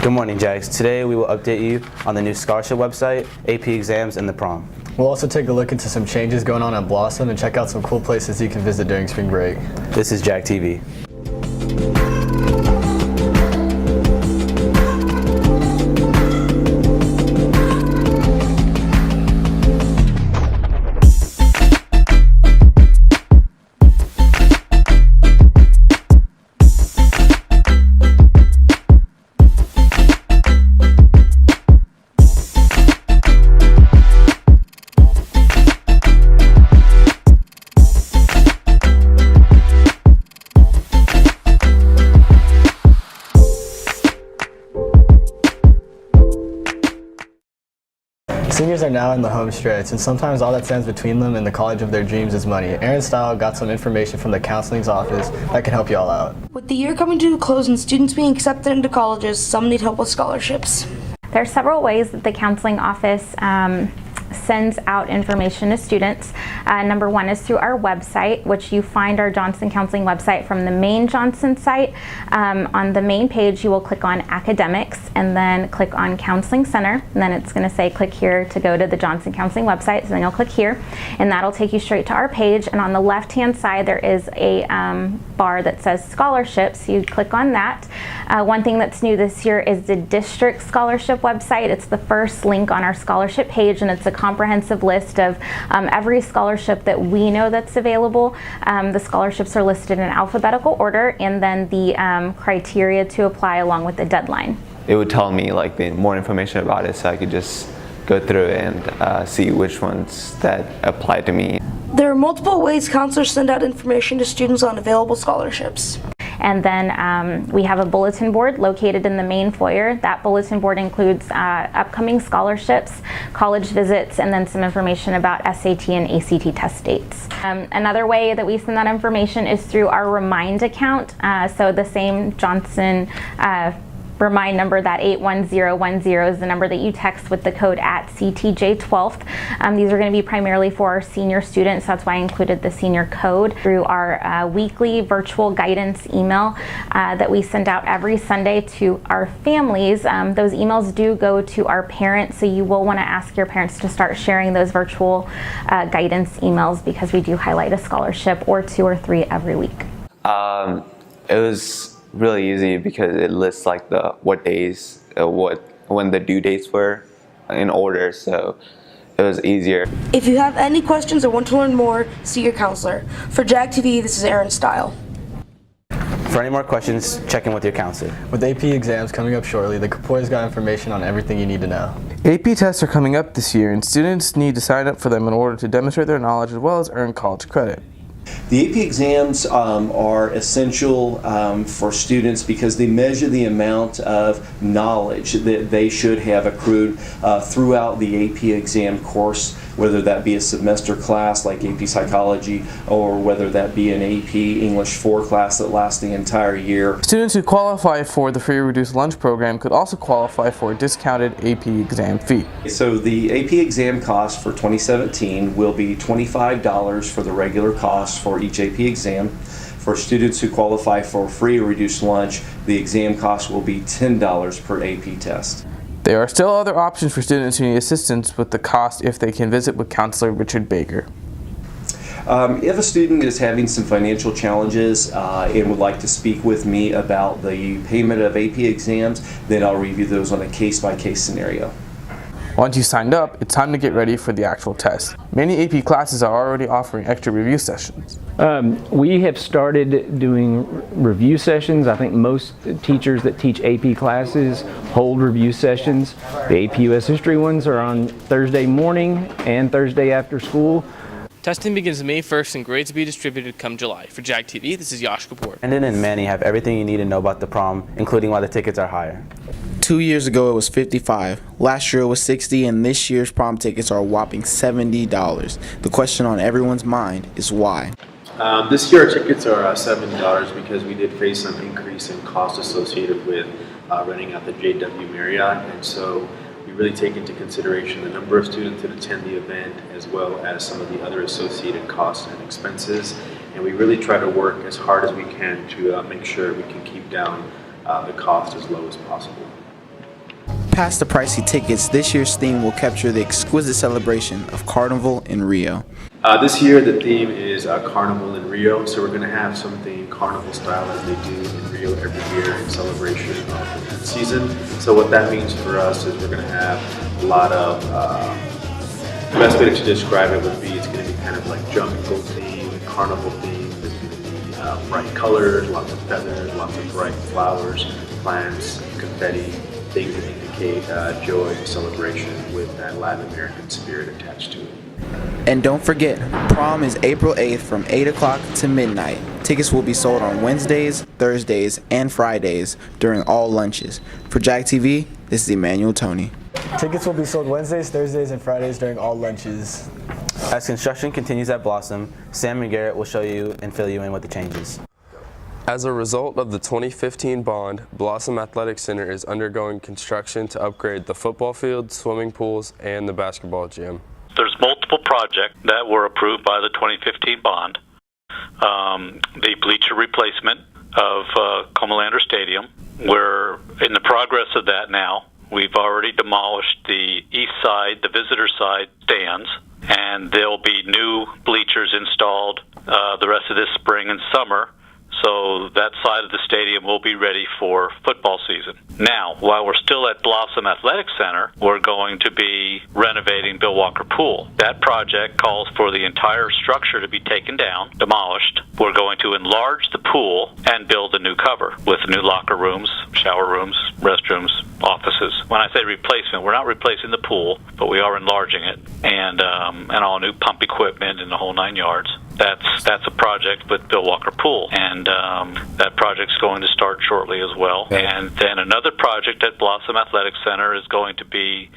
Good morning, Jags. Today we will update you on the new scholarship website, AP exams, and the prom. We'll also take a look into some changes going on at Blossom and check out some cool places you can visit during spring break. This is Jag TV. Seniors are now in the home stretch, and sometimes all that stands between them and the college of their dreams is money. Aaron Style got some information from the counseling's office that can help you all out. With the year coming to a close and students being accepted into colleges, some need help with scholarships. There are several ways that the counseling office sends out information to students. Number one is through our website, which you find our Johnson Counseling website from the main Johnson site. On the main page, you will click on Academics and then click on Counseling Center. And then it's going to say click here to go to the Johnson Counseling website. So then you'll click here and that'll take you straight to our page. And on the left-hand side, there is a bar that says scholarships. You click on that. One thing that's new this year is the district scholarship website. It's the first link on our scholarship page, and it's a comprehensive list of every scholarship that we know that's available. The scholarships are listed in alphabetical order, and then the criteria to apply along with the deadline. It would tell me like the more information about it, so I could just go through and see which ones that apply to me. There are multiple ways counselors send out information to students on available scholarships. And then we have a bulletin board located in the main foyer. That bulletin board includes upcoming scholarships, college visits, and then some information about SAT and ACT test dates. Another way that we send that information is through our Remind account. So the same Johnson Remind number, that 81010 is the number that you text with the code at CTJ12th. These are going to be primarily for our senior students. That's why I included the senior code. Through our weekly virtual guidance email that we send out every Sunday to our families. Those emails do go to our parents, so you will want to ask your parents to start sharing those virtual guidance emails, because we do highlight a scholarship or 2 or 3 every week. It was really easy because it lists like what days, when the due dates were in order, so it was easier. If you have any questions or want to learn more, see your counselor. For Jag TV, this is Aaron Style. For any more questions, check in with your counselor. With AP exams coming up shortly, the Kapoor's got information on everything you need to know. AP tests are coming up this year, and students need to sign up for them in order to demonstrate their knowledge as well as earn college credit. The AP exams are essential for students because they measure the amount of knowledge that they should have accrued throughout the AP exam course, whether that be a semester class like AP Psychology or whether that be an AP English 4 class that lasts the entire year. Students who qualify for the free reduced lunch program could also qualify for a discounted AP exam fee. So the AP exam cost for 2017 will be $25 for the regular cost for each AP exam. For students who qualify for free or reduced lunch, the exam cost will be $10 per AP test. There are still other options for students who need assistance with the cost if they can visit with Counselor Richard Baker. If a student is having some financial challenges and would like to speak with me about the payment of AP exams, then I'll review those on a case-by-case scenario. Once you signed up, it's time to get ready for the actual test. Many AP classes are already offering extra review sessions. We have started doing review sessions. I think most teachers that teach AP classes hold review sessions. The AP US History ones are on Thursday morning and Thursday after school. Testing begins May 1st and grades will be distributed come July. For Jag TV, this is Jag Tv. Brandon and Manny have everything you need to know about the prom, including why the tickets are higher. 2 years ago it was $55, last year it was $60, and this year's prom tickets are a whopping $70. The question on everyone's mind is why. This year our tickets are $70 because we did face some increase in cost associated with renting out the JW Marriott, and so we really take into consideration the number of students that attend the event as well as some of the other associated costs and expenses, and we really try to work as hard as we can to make sure we can keep down the cost as low as possible. past the pricey tickets, this year's theme will capture the exquisite celebration of Carnival in Rio. This year the theme is Carnival in Rio, so we're going to have something carnival style as they do in Rio every year in celebration of the season. So what that means for us is we're going to have a lot of, the best way to describe it would be it's going to be kind of like jungle theme, carnival theme. There's going to be bright colors, lots of feathers, lots of bright flowers, plants, confetti, things that indicate joy and celebration with that Latin American spirit attached to it. And don't forget, prom is April 8th from 8 o'clock to midnight. Tickets will be sold on Wednesdays, Thursdays, and Fridays during all lunches. For Jag TV, this is Emmanuel Tony. Tickets will be sold Wednesdays, Thursdays, and Fridays during all lunches. As construction continues at Blossom, Sam and Garrett will show you and fill you in with the changes. As a result of the 2015 bond, Blossom Athletic Center is undergoing construction to upgrade the football field, swimming pools, and the basketball gym. There's multiple projects that were approved by the 2015 bond. The bleacher replacement of Comalander Stadium. We're in the progress of that now. We've already demolished the east side, the visitor side stands, and there'll be new bleachers installed the rest of this spring and summer. So that side of the stadium will be ready for football season. Now, while we're still at Blossom Athletic Center, we're going to be renovating Bill Walker Pool. That project calls for the entire structure to be taken down, demolished. We're going to enlarge the pool and build a new cover with new locker rooms, shower rooms, restrooms, offices. When I say replacement, we're not replacing the pool, but we are enlarging it, and all new pump equipment and the whole 9 yards. That's a project with Bill Walker Pool, and that project's going to start shortly as well. And then another project at Blossom Athletic Center is going to be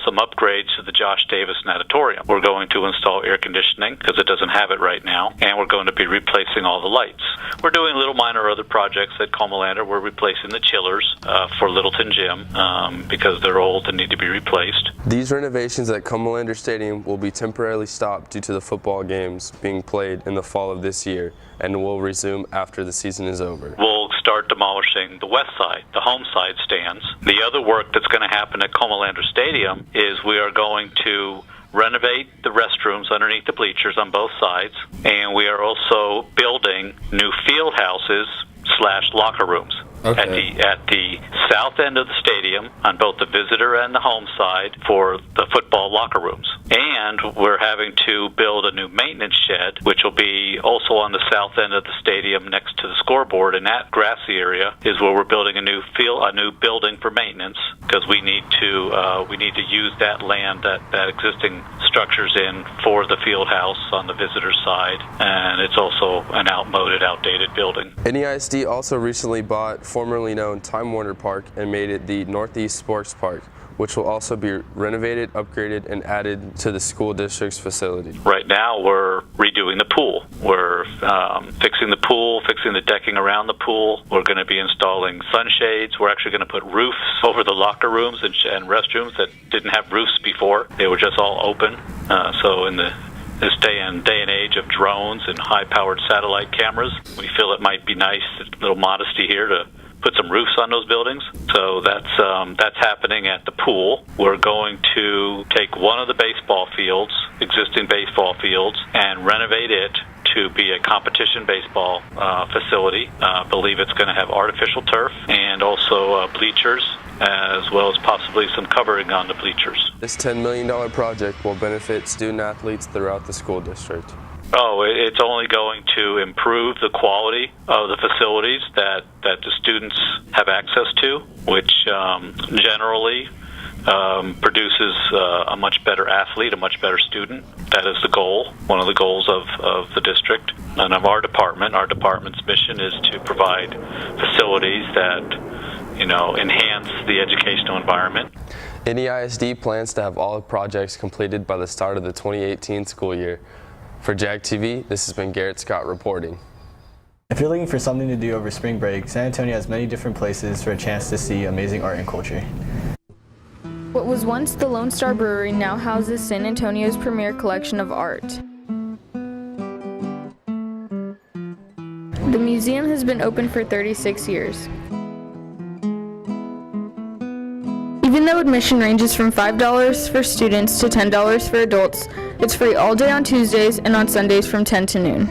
some upgrades to the Josh Davis Natatorium. We're going to install air conditioning because it doesn't have it right now, and we're going to be replacing all the lights. We're doing little minor other projects at Comalander. We're replacing the chillers for Littleton Gym because they're old and need to be replaced. These renovations at Comalander Stadium will be temporarily stopped due to the football games being played in the fall of this year, and will resume after the season is over. We'll start demolishing the west side, the home side stands. The other work that's going to happen at Comalander Stadium is we are going to renovate the restrooms underneath the bleachers on both sides, and we are also building new field houses / locker rooms. Okay. At the south end of the stadium, on both the visitor and the home side, for the football locker rooms. And we're having to build a new maintenance shed, which will be also on the south end of the stadium next to the scoreboard. In that grassy area is where we're building a new building for maintenance, because we need to use that land that existing structures in for the field house on the visitor side, and it's also an outdated building. NEISD also recently bought formerly known Time Warner Park and made it the Northeast Sports Park, which will also be renovated, upgraded, and added to the school district's facility. Right now we're redoing the pool. We're fixing the pool, fixing the decking around the pool. We're going to be installing sunshades. We're actually going to put roofs over the locker rooms and restrooms that didn't have roofs before. They were just all open. So in this day and age of drones and high-powered satellite cameras, we feel it might be nice, a little modesty here, to put some roofs on those buildings. So that's happening at the pool. We're going to take one of the existing baseball fields, and renovate it to be a competition baseball facility. I believe it's going to have artificial turf and also bleachers, as well as possibly some covering on the bleachers. This $10 million project will benefit student athletes throughout the school district. It's only going to improve the quality of the facilities that the students have access to, which generally produces a much better athlete, a much better student. That is the goal, one of the goals of the district and of our department. Our department's mission is to provide facilities that, enhance the educational environment. NEISD plans to have all projects completed by the start of the 2018 school year. For Jag TV, this has been Garrett Scott reporting. If you're looking for something to do over spring break, San Antonio has many different places for a chance to see amazing art and culture. What was once the Lone Star Brewery now houses San Antonio's premier collection of art. The museum has been open for 36 years. Even though admission ranges from $5 for students to $10 for adults, it's free all day on Tuesdays and on Sundays from 10 to noon.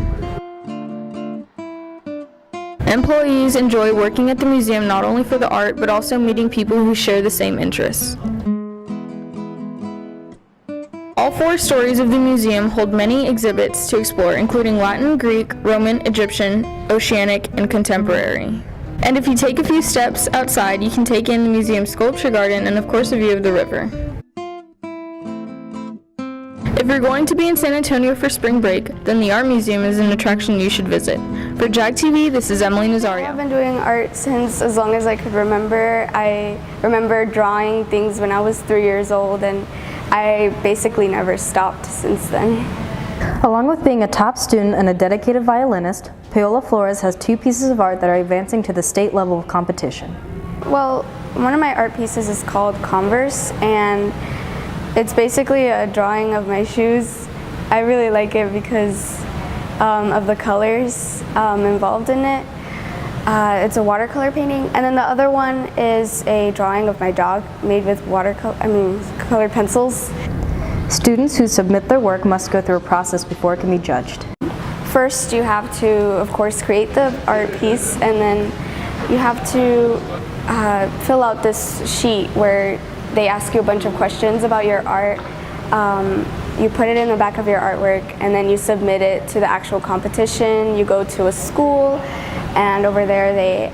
Employees enjoy working at the museum not only for the art, but also meeting people who share the same interests. All 4 stories of the museum hold many exhibits to explore, including Latin, Greek, Roman, Egyptian, Oceanic, and Contemporary. And if you take a few steps outside, you can take in the museum's sculpture garden and of course a view of the river. If you're going to be in San Antonio for spring break, then the Art Museum is an attraction you should visit. For Jag TV, this is Emily Nazario. I've been doing art since as long as I could remember. I remember drawing things when I was 3 years old, and I basically never stopped since then. Along with being a top student and a dedicated violinist, Paola Flores has 2 pieces of art that are advancing to the state level of competition. Well, one of my art pieces is called Converse, and it's basically a drawing of my shoes. I really like it because of the colors involved in it. It's a watercolor painting, and then the other one is a drawing of my dog made with colored pencils. Students who submit their work must go through a process before it can be judged. First, you have to, of course, create the art piece, and then you have to fill out this sheet where they ask you a bunch of questions about your art. You put it in the back of your artwork, and then you submit it to the actual competition. You go to a school, and over there they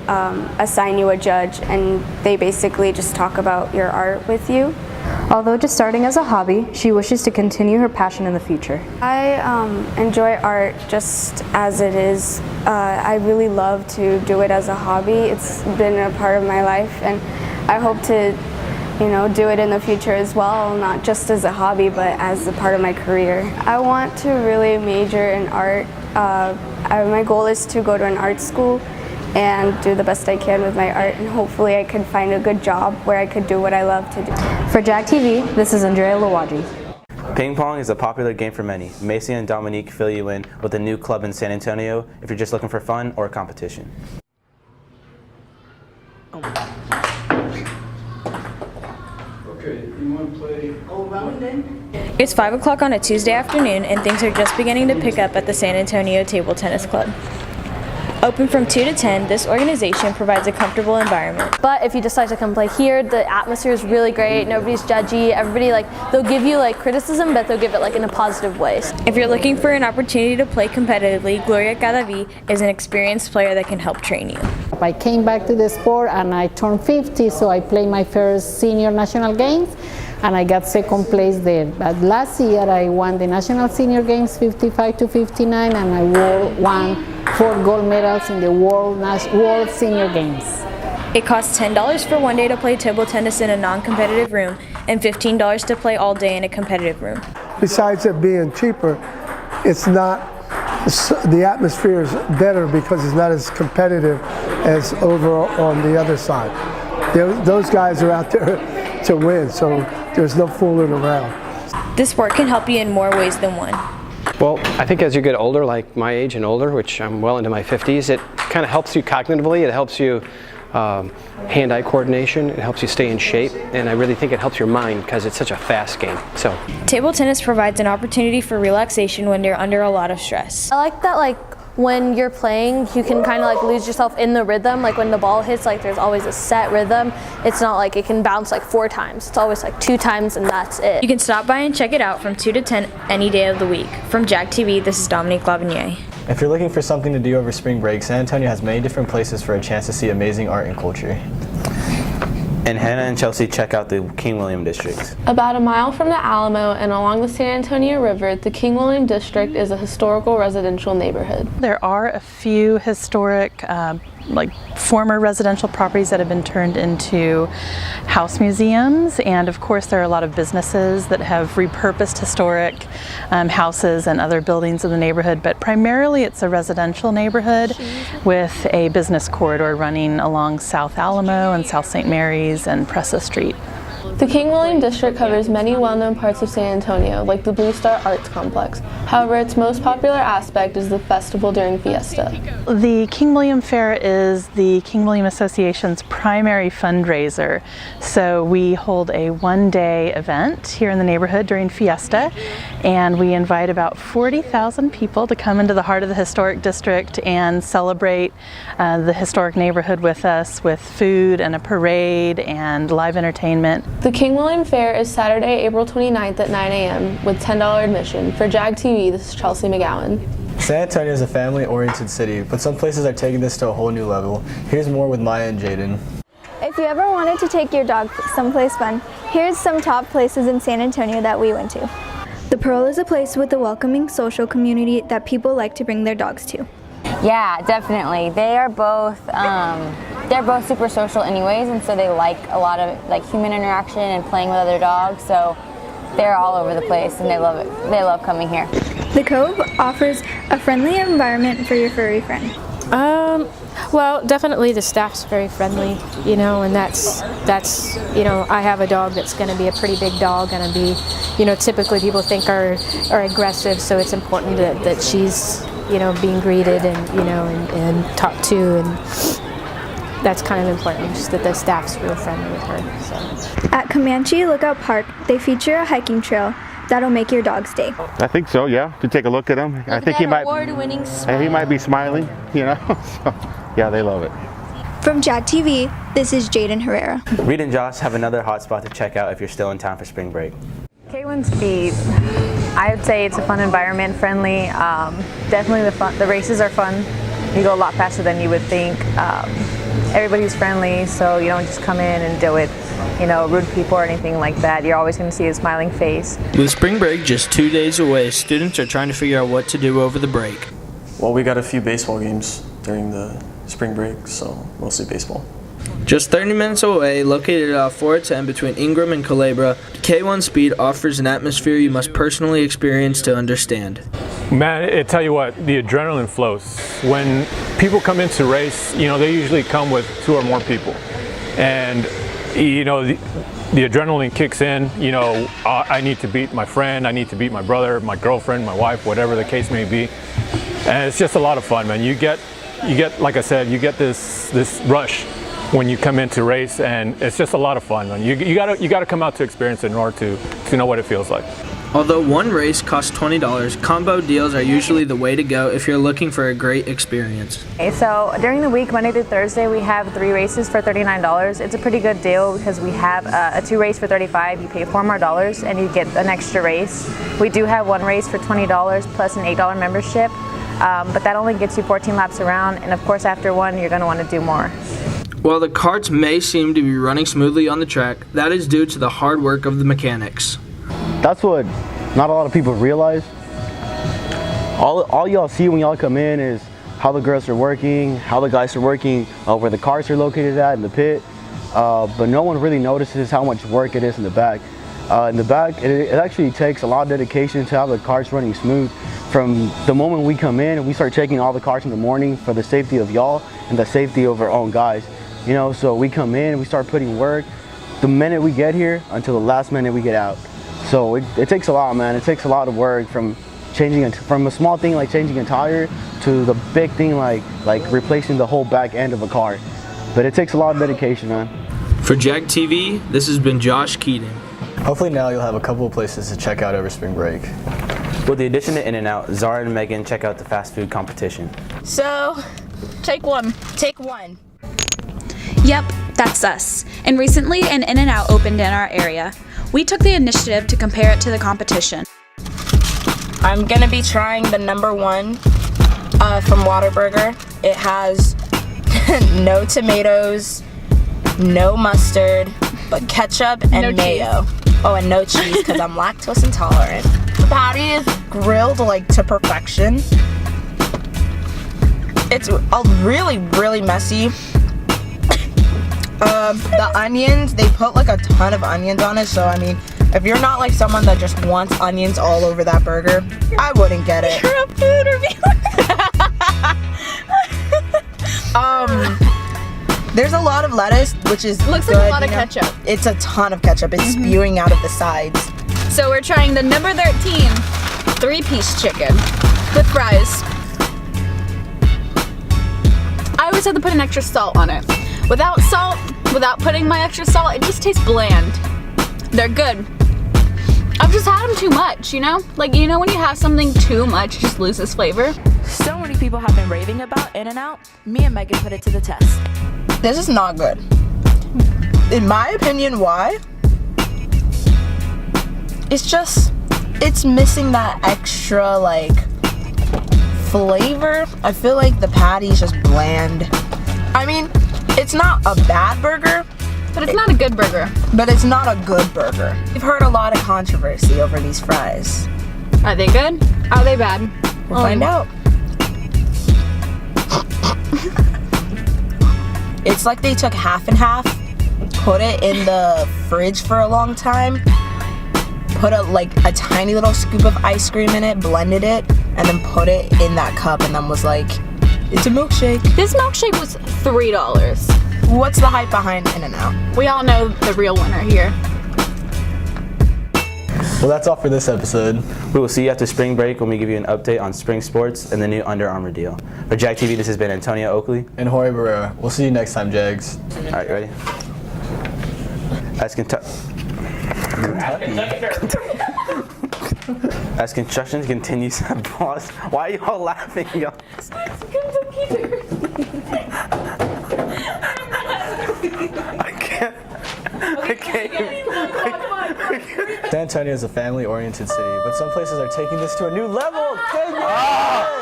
assign you a judge, and they basically just talk about your art with you. Although just starting as a hobby, she wishes to continue her passion in the future. I enjoy art just as it is. I really love to do it as a hobby. It's been a part of my life, and I hope to do it in the future as well, not just as a hobby, but as a part of my career. I want to really major in art. My goal is to go to an art school and do the best I can with my art, and hopefully I can find a good job where I could do what I love to do. For Jag TV, this is Andrea Lawaji. Ping pong is a popular game for many. Macy and Dominique fill you in with a new club in San Antonio if you're just looking for fun or a competition. Okay, you want to play Old Round? It's 5 o'clock on a Tuesday afternoon, and things are just beginning to pick up at the San Antonio Table Tennis Club. Open from 2 to 10, this organization provides a comfortable environment. But if you decide to come play here, the atmosphere is really great. Nobody's judgy. Everybody, they'll give you criticism, but they'll give it in a positive way. If you're looking for an opportunity to play competitively, Gloria Cadavi is an experienced player that can help train you. I came back to the sport and I turned 50, so I played my first senior national games, and I got second place there. But last year I won the national senior games 55 to 59, and I won 4 gold medals in the World Senior Games. It costs $10 for one day to play table tennis in a non-competitive room and $15 to play all day in a competitive room. Besides it being cheaper, it's not, the atmosphere is better because it's not as competitive as over on the other side. Those guys are out there to win, so there's no fooling around. This sport can help you in more ways than one. Well, I think as you get older, like my age and older, which I'm well into my 50s, it kind of helps you cognitively. It helps you hand-eye coordination. It helps you stay in shape, and I really think it helps your mind because it's such a fast game. So, table tennis provides an opportunity for relaxation when you're under a lot of stress. I like that when you're playing, you can kind of lose yourself in the rhythm. When the ball hits, there's always a set rhythm. It's not it can bounce 4 times. It's always 2 times and that's it. You can stop by and check it out from 2 to 10 any day of the week. From Jag TV, this is Dominique Lavigny. If you're looking for something to do over spring break, San Antonio has many different places for a chance to see amazing art and culture. And Hannah and Chelsea check out the King William District. About a mile from the Alamo and along the San Antonio River, the King William District is a historical residential neighborhood. There are a few historic former residential properties that have been turned into house museums, and of course there are a lot of businesses that have repurposed historic houses and other buildings in the neighborhood, but primarily it's a residential neighborhood with a business corridor running along South Alamo and South St. Mary's and Presa Street. The King William District covers many well-known parts of San Antonio, like the Blue Star Arts Complex. However, its most popular aspect is the festival during Fiesta. The King William Fair is the King William Association's primary fundraiser. So we hold a one-day event here in the neighborhood during Fiesta, and we invite about 40,000 people to come into the heart of the historic district and celebrate the historic neighborhood with us with food and a parade and live entertainment. The King William Fair is Saturday, April 29th at 9 a.m. with $10 admission. For Jag TV, this is Chelsea McGowan. San Antonio is a family-oriented city, but some places are taking this to a whole new level. Here's more with Maya and Jaden. If you ever wanted to take your dog someplace fun, here's some top places in San Antonio that we went to. The Pearl is a place with a welcoming social community that people like to bring their dogs to. Yeah, definitely. They're both super social anyways, and so they like a lot of like human interaction and playing with other dogs. So they're all over the place, and they love it. They love coming here. The Cove offers a friendly environment for your furry friend. Well, definitely the staff's very friendly, you know, and that's you know, I have a dog that's going to be a pretty big dog, and be, you know, typically people think are aggressive, so it's important that she's, you know, being greeted and, you know, and talked to, and that's kind of important, just that the staff's real friendly with her. So. At Comanche Lookout Park, they feature a hiking trail that'll make your dog's day. I think so, yeah. To take a look at him. I think he might be smiling, you know. So, yeah, they love it. From Jag TV, this is Jaden Herrera. Reed and Josh have another hot spot to check out if you're still in town for spring break. K1 Speed, I would say it's a fun environment, friendly. Definitely the races are fun. You go a lot faster than you would think. Everybody's friendly, so you don't just come in and deal with, you know, rude people or anything like that. You're always going to see a smiling face. With spring break just 2 days away, students are trying to figure out what to do over the break. Well, we got a few baseball games during the spring break, so mostly baseball. Just 30 minutes away, located at 410 between Ingram and Culebra, K1 Speed offers an atmosphere you must personally experience to understand. Man, I tell you what, the adrenaline flows. When people come into race, you know, they usually come with 2 or more people. And, you know, the adrenaline kicks in, you know, I need to beat my friend, I need to beat my brother, my girlfriend, my wife, whatever the case may be. And it's just a lot of fun, man. You get, like I said, you get this rush when you come into race, and it's just a lot of fun, man. You gotta come out to experience it in order to know what it feels like. Although one race costs $20, combo deals are usually the way to go if you're looking for a great experience. Okay, so during the week, Monday through Thursday, we have 3 races for $39. It's a pretty good deal because we have a 2 race for $35. You pay $4 more and you get an extra race. We do have 1 race for $20 plus an $8 membership, but that only gets you 14 laps around, and of course after 1, you're going to want to do more. While the carts may seem to be running smoothly on the track, that is due to the hard work of the mechanics. That's what not a lot of people realize. All y'all see when y'all come in is how the girls are working, how the guys are working, where the cars are located at in the pit, but no one really notices how much work it is in the back. In the back, it actually takes a lot of dedication to have the cars running smooth. From the moment we come in and we start checking all the cars in the morning for the safety of y'all and the safety of our own guys. You know, so we come in, we start putting work the minute we get here until the last minute we get out. So it takes a lot, man. It takes a lot of work from a small thing like changing a tire to the big thing like replacing the whole back end of a car. But it takes a lot of dedication, man. For Jag TV, this has been Josh Keating. Hopefully now you'll have a couple of places to check out over spring break. With the addition to In-N-Out, Zara and Megan check out the fast food competition. So, take one. Yep, that's us. And recently an In-N-Out opened in our area. We took the initiative to compare it to the competition. I'm gonna be trying the #1 from Whataburger. It has no tomatoes, no mustard, but ketchup and mayo. Oh, and no cheese because I'm lactose intolerant. The patty is grilled like to perfection. It's really, really messy. The onions, they put like a ton of onions on it, so I mean, if you're not like someone that just wants onions all over that burger, I wouldn't get it. You're a food reviewer. There's a lot of lettuce, which is looks good, like a lot of ketchup. It's a ton of ketchup. It's spewing out of the sides. So we're trying the #13 3-piece chicken with fries. I always have to put an extra salt on it. Without salt, without putting my extra salt, it just tastes bland. They're good. I've just had them too much, you know? Like, you know when you have something too much, it just loses flavor? So many people have been raving about In-N-Out. Me and Megan put it to the test. This is not good. In my opinion, why? It's missing that extra, like, flavor. I feel like the patty's just bland. I mean, it's not a bad burger, But it's not a good burger. but it's not a good burger. We've heard a lot of controversy over these fries. Are they good? Are they bad? We'll find out. It's like they took half and half, put it in the fridge for a long time, put a tiny little scoop of ice cream in it, blended it, and then put it in that cup and then was like, it's a milkshake. This milkshake was $3. What's the hype behind In-N-Out? We all know the real winner here. Well, that's all for this episode. We will see you after spring break when we give you an update on spring sports and the new Under Armour deal. For Jag TV, this has been Antonio Oakley. And Jorge Barrera. We'll see you next time, Jags. All right, you ready? As construction continues to pause. Why are you all laughing, y'all? I can't. San Antonio is a family-oriented city, but some places are taking this to a new level.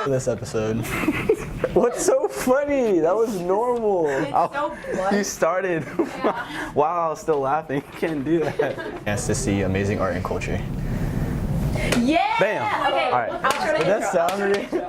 For this episode. What's so funny? That was normal. You started while I was still laughing. You can't do that. Chance to see amazing art and culture. Yeah! Bam. Okay, all right. I'll try to Did that sound real?